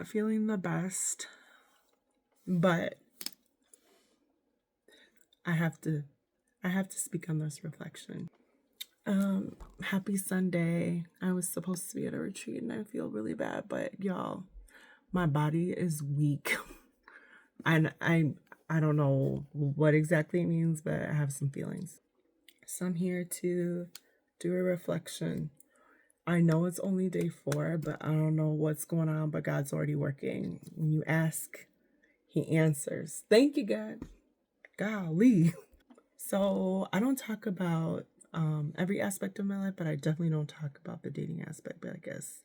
not feeling the best, but I have to speak on this reflection. Happy Sunday. I was supposed to be at a retreat and I feel really bad, but y'all, my body is weak. And I don't know what exactly it means, but I have some feelings. So I'm here to do a reflection. I know it's only day 4, but I don't know what's going on, but God's already working. When you ask, He answers. Thank you, God. Golly. So I don't talk about every aspect of my life, but I definitely don't talk about the dating aspect. But I guess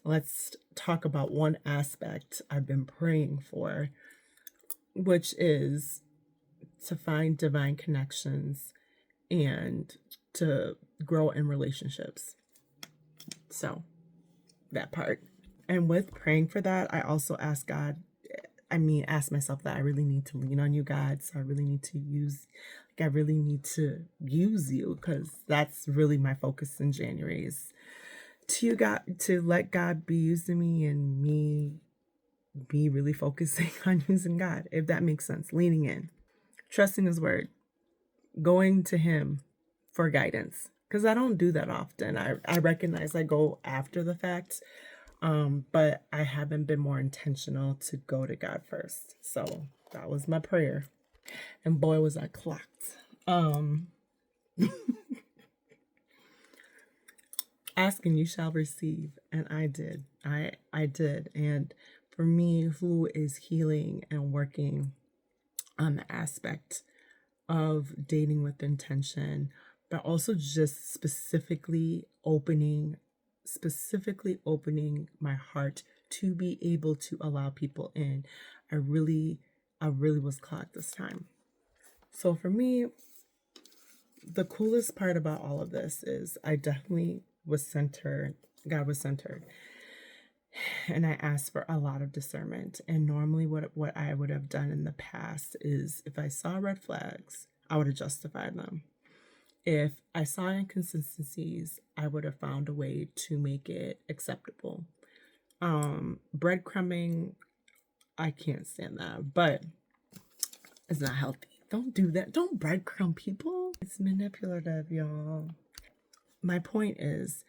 let's talk about one aspect I've been praying for, which is to find divine connections and to grow in relationships. So that part. And with praying for that, I also ask myself that I really need to lean on you, God. So I really need to use you, because that's really my focus in January, is to let God be using me and me be really focusing on using God, if that makes sense. Leaning in, trusting His word, going to Him for guidance, because I don't do that often. I recognize I go after the fact, but I haven't been more intentional to go to God first. So that was my prayer, and boy, was I clocked. Ask and you shall receive, and I did. I did. And for me, who is healing and working on the aspect of dating with intention, but also just specifically opening my heart to be able to allow people in. I really was caught this time. So for me, the coolest part about all of this is I definitely was centered. God was centered. And I asked for a lot of discernment. And normally what I would have done in the past is, if I saw red flags, I would have justified them. If I saw inconsistencies, I would have found a way to make it acceptable. Breadcrumbing, I can't stand that, but it's not healthy. Don't do that. Don't breadcrumb people. It's manipulative, y'all. My point is,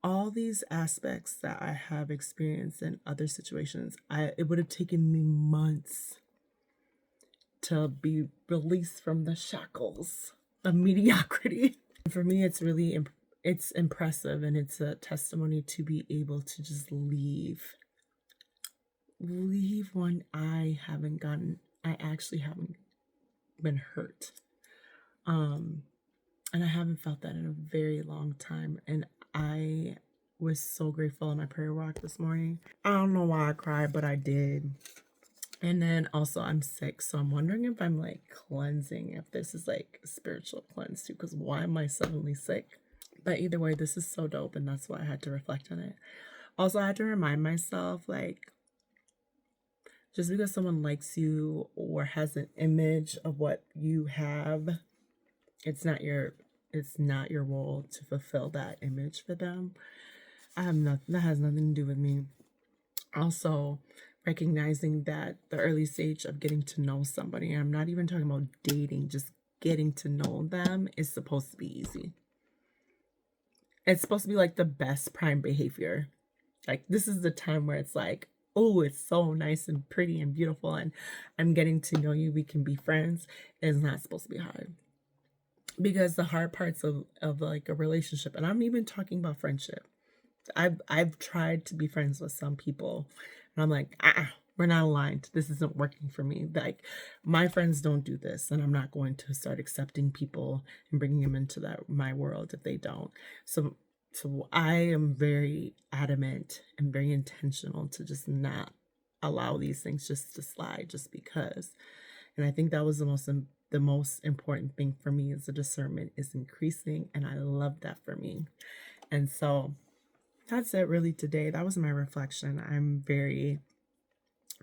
all these aspects that I have experienced in other situations, it would have taken me months to be released from the shackles of mediocrity. For me, it's really it's impressive, and it's a testimony to be able to just leave when I actually haven't been hurt. And I haven't felt that in a very long time. And I was so grateful on my prayer walk this morning. I don't know why I cried, but I did. And then also I'm sick, so I'm wondering if I'm like cleansing, if this is like a spiritual cleanse too, because why am I suddenly sick? But either way, this is so dope, and that's why I had to reflect on it. Also, I had to remind myself, like, just because someone likes you or has an image of what you have, it's not your role to fulfill that image for them. That has nothing to do with me. Also, recognizing that the early stage of getting to know somebody, and I'm not even talking about dating, just getting to know them, is supposed to be easy. It's supposed to be like the best prime behavior. Like, this is the time where it's like, oh, it's so nice and pretty and beautiful, and I'm getting to know you, we can be friends. It's not supposed to be hard. Because the hard parts of like a relationship, and I'm even talking about friendship, I've tried to be friends with some people, and I'm like, we're not aligned. This isn't working for me. Like, my friends don't do this, and I'm not going to start accepting people and bringing them into my world if they don't. So I am very adamant and very intentional to just not allow these things just to slide just because. And I think that was the most important thing for me, is the discernment is increasing, and I love that for me. And so that's it really today. That was my reflection. I'm very,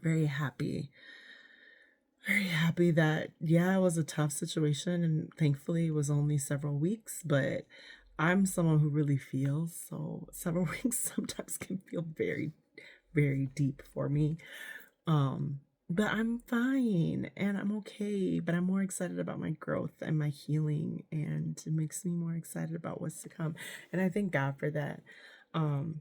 very happy. Very happy that, yeah, it was a tough situation, and thankfully it was only several weeks, but I'm someone who really feels, so several weeks sometimes can feel very, very deep for me. Um, but I'm fine and I'm okay, but I'm more excited about my growth and my healing, and it makes me more excited about what's to come. And I thank God for that. Um,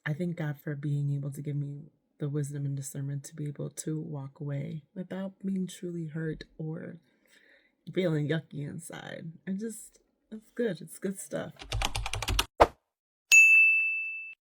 I thank God for being able to give me the wisdom and discernment to be able to walk away without being truly hurt or feeling yucky inside. It's good. It's good stuff.